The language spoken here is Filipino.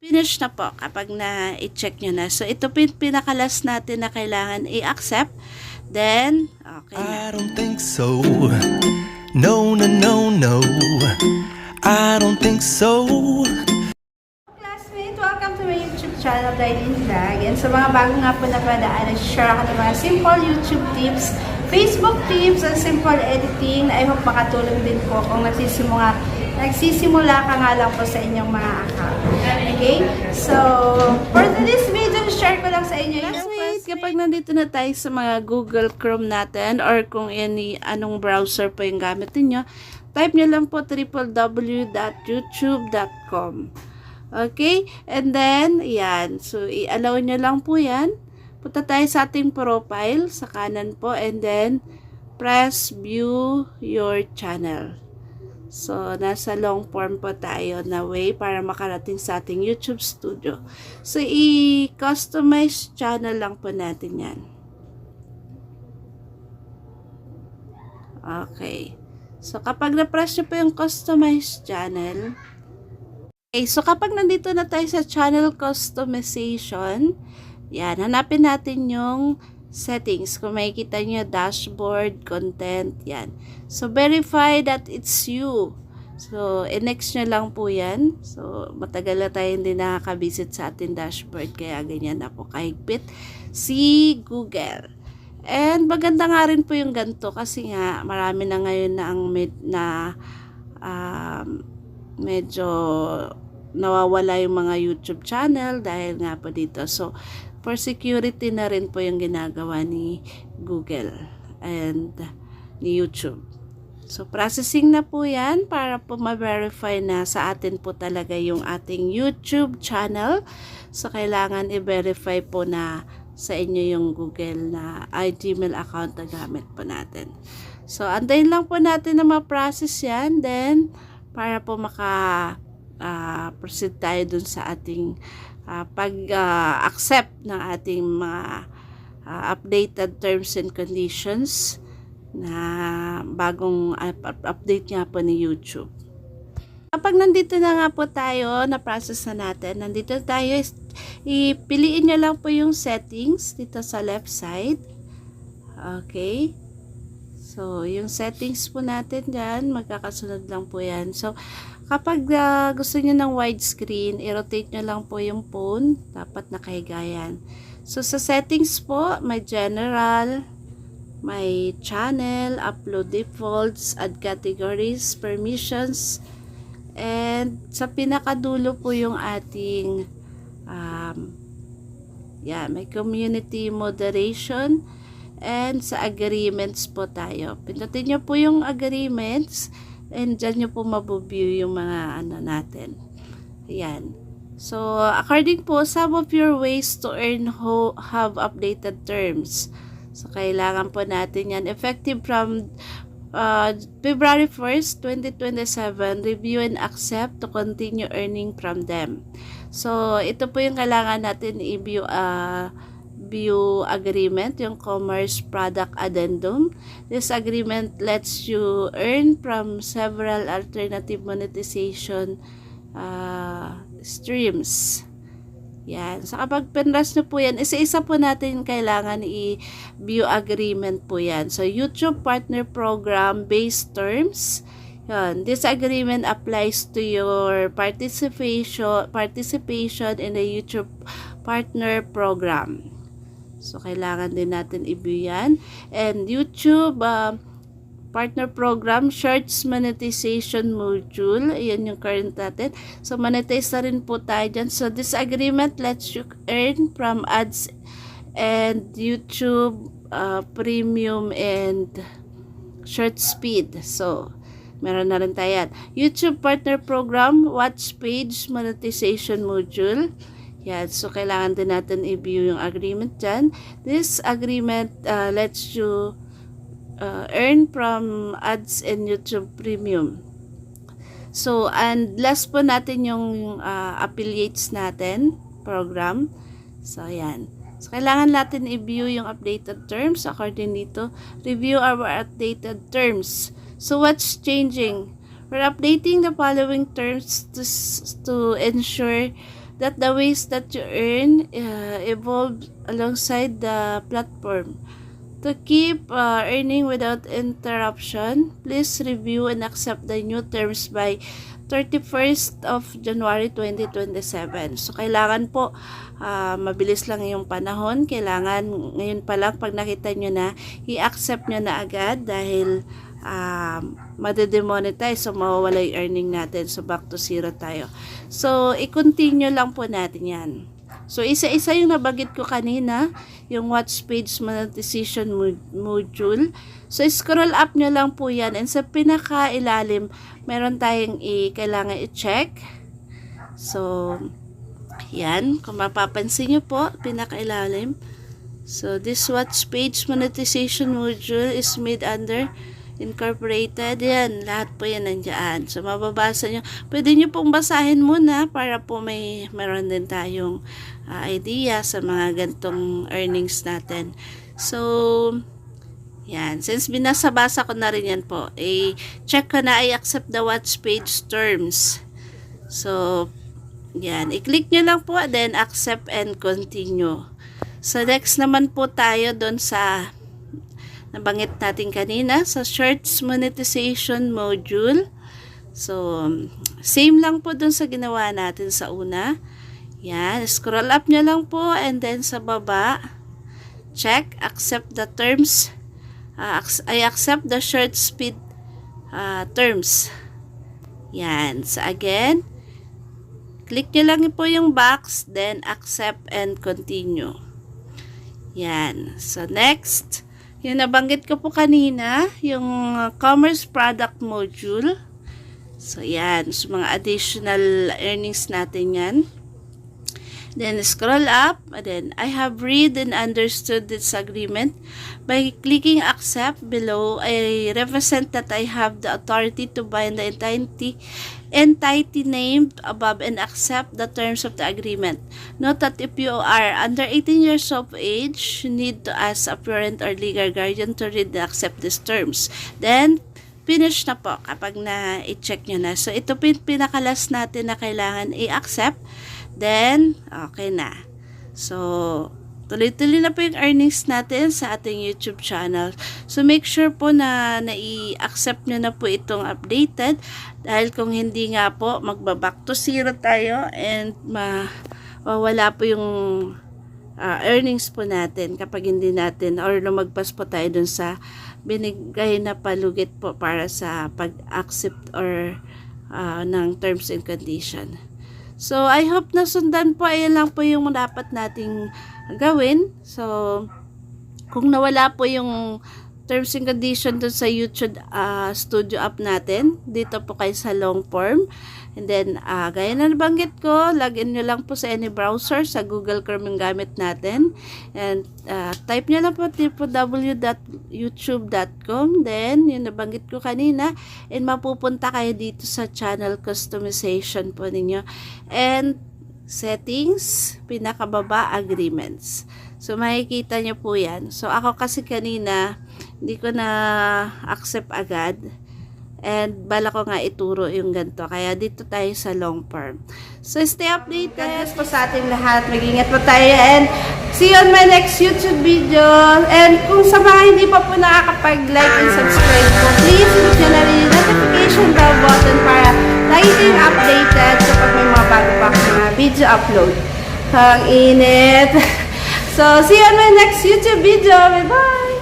Finish na po kapag na-check nyo na. So, ito po yung pinakalas natin na kailangan i-accept. Then, okay na. I don't think so. No, no, no, no. I don't think so. Classmate, welcome to my YouTube channel, Dailin Vlog. And sa mga bago nga po na padaan, share ako ng mga simple YouTube tips, Facebook tips, and simple editing na I hope makatulong din po kung nagsisimula ka nga lang po sa inyong mga account. Okay? So, for this video, share ko lang sa inyo. Classmate, kapag nandito na tayo sa mga Google Chrome natin or kung anong browser po yung gamit niyo, type nyo lang po www.youtube.com. Okay? And then, yan. So, i-allow nyo lang po yan. Punta tayo sa ating profile, sa kanan po, and then, press view your channel. So, nasa long form po tayo na way para makarating sa ating YouTube studio. So, i-customize channel lang po natin yan. Okay. So, kapag na-press nyo po yung customize channel, okay, so kapag nandito na tayo sa channel customization, yan, hanapin natin yung settings. Kung makikita nyo, dashboard, content, yan. So, verify that it's you. So, next nyo lang po yan. So, matagal na tayo hindi nakakabisit sa ating dashboard, kaya ganyan na po kahigpit si Google. And maganda nga rin po yung ganito kasi nga marami na ngayon na ang medyo nawawala yung mga YouTube channel dahil nga po dito. So, for security na rin po yung ginagawa ni Google and ni YouTube. So, processing na po yan para po ma-verify na sa atin po talaga yung ating YouTube channel. So, kailangan i-verify po na sa inyo yung Google na Gmail account na gamit po natin. So, antayin lang po natin na ma-process yan. Then, para po proceed tayo dun sa ating pag-accept ng ating mga updated terms and conditions na bagong update nga po ni YouTube. Kapag nandito na nga po tayo, na-process na natin, nandito tayo, ipiliin nyo lang po yung settings dito sa left side. Okay. So, yung settings po natin dyan, magkakasunod lang po yan. So, kapag gusto nyo ng widescreen, i-rotate nyo lang po yung phone. Dapat nakahiga yan. So, sa settings po, may general, may channel, upload defaults, add categories, permissions, and sa pinakadulo po yung ating may community moderation, and sa agreements po tayo. Pindutin nyo po yung agreements, and dyan nyo po mabuview yung mga natin. Ayan. So, according po, some of your ways to earn have updated terms. So, kailangan po natin yan. Effective from February 1st, 2027, review and accept to continue earning from them. So, ito po yung kailangan natin i-view view agreement, yung commerce product addendum. This agreement lets you earn from several alternative monetization streams. Yan. So, kapag pinras nyo po yan, isa-isa po natin kailangan i-view agreement po yan. So, YouTube Partner Program based terms. Yan. This agreement applies to your participation in the YouTube Partner Program. So, kailangan din natin i-view yan. And YouTube Partner Program Shorts Monetization Module. Ayan yung current natin. So, monetize na rin po tayo dyan. So, this agreement lets you earn from ads and YouTube Premium and Short Speed. So, meron na rin tayo yan. YouTube Partner Program Watch Page Monetization Module. Yan. So, kailangan din natin i-view yung agreement dyan. This agreement lets you earn from ads and YouTube Premium. So, and last po natin yung affiliates natin program. So, yan. So, kailangan natin i-view yung updated terms according dito. Review our updated terms. So, what's changing? We're updating the following terms to ensure that the ways that you earn evolve alongside the platform. To keep earning without interruption, please review and accept the new terms by 31st of January 2027. So, kailangan po mabilis lang yung panahon. Kailangan ngayon pa lang pag nakita nyo na, i-accept nyo na agad dahil madedemonetize, so mawawala yung earning natin. So, back to zero tayo. So, i-continue lang po natin yan. So, isa-isa yung nabanggit ko kanina, yung watch page monetization module. So, scroll up nyo lang po yan. And sa pinaka-ilalim, meron tayong kailangan i-check. So, yan. Kung mapapansin nyo po, pinaka-ilalim. So, this watch page monetization module is made under incorporated. Yan, lahat po yan nandiyan. So, mababasa nyo. Pwede nyo pong basahin muna para po meron din tayong idea sa mga gantong earnings natin. So, yan. Since binasa-basa ko na rin yan po, check ko na I accept the watch page terms. So, yan. I-click nyo lang po, then accept and continue. So, next naman po tayo doon sa nabanggit natin kanina sa shorts monetization module. So, same lang po dun sa ginawa natin sa una. Yan, scroll up nyo lang po and then sa baba, check, accept the terms. I accept the short speed terms. Yan, so again, click nyo lang po yung box, then accept and continue. Yan, so next, yung nabanggit ko po kanina, yung commerce product module. So, yan. So, mga additional earnings natin yan. Then, scroll up. And then, I have read and understood this agreement. By clicking accept below, I represent that I have the authority to bind the entity named above and accept the terms of the agreement. Note that if you are under 18 years of age, you need to ask a parent or legal guardian to read and accept these terms. Then, finish na po kapag na-check nyo na. So, ito pinakalas natin na kailangan i-accept. Then, okay na. So, tuloy-tuloy na po yung earnings natin sa ating YouTube channel. So, make sure po na i-accept nyo na po itong updated. Dahil kung hindi nga po, magbaback to zero tayo and mawawala po yung earnings po natin kapag hindi natin or lumagpas po tayo dun sa binigay na palugit po para sa pag-accept or ng terms and condition. So, I hope na sundan po. Ayan lang po yung dapat nating gawin. So, kung nawala po yung terms and condition dun sa YouTube studio app natin, dito po kayo sa long form. And then, gaya na nabanggit ko, login nyo lang po sa any browser, sa Google Chrome yung gamit natin. And type nyo lang po www.youtube.com. Then, yung nabanggit ko kanina, and mapupunta kayo dito sa channel customization po ninyo. And settings, pinakababa, agreements. So, makikita nyo po yan. So, ako kasi kanina, hindi ko na accept agad. And bala ko nga ituro yung ganito. Kaya dito tayo sa long form. So, stay updated. God bless po sa ating lahat. Mag-ingat po tayo. And see you on my next YouTube video. And kung sa mga hindi pa po nakakapag-like and subscribe po, please hit nyo na rin yung notification bell button para lagi kayong updated kapag may mga bago pa mga video upload. Ang init. So, see you on my next YouTube video. Bye-bye!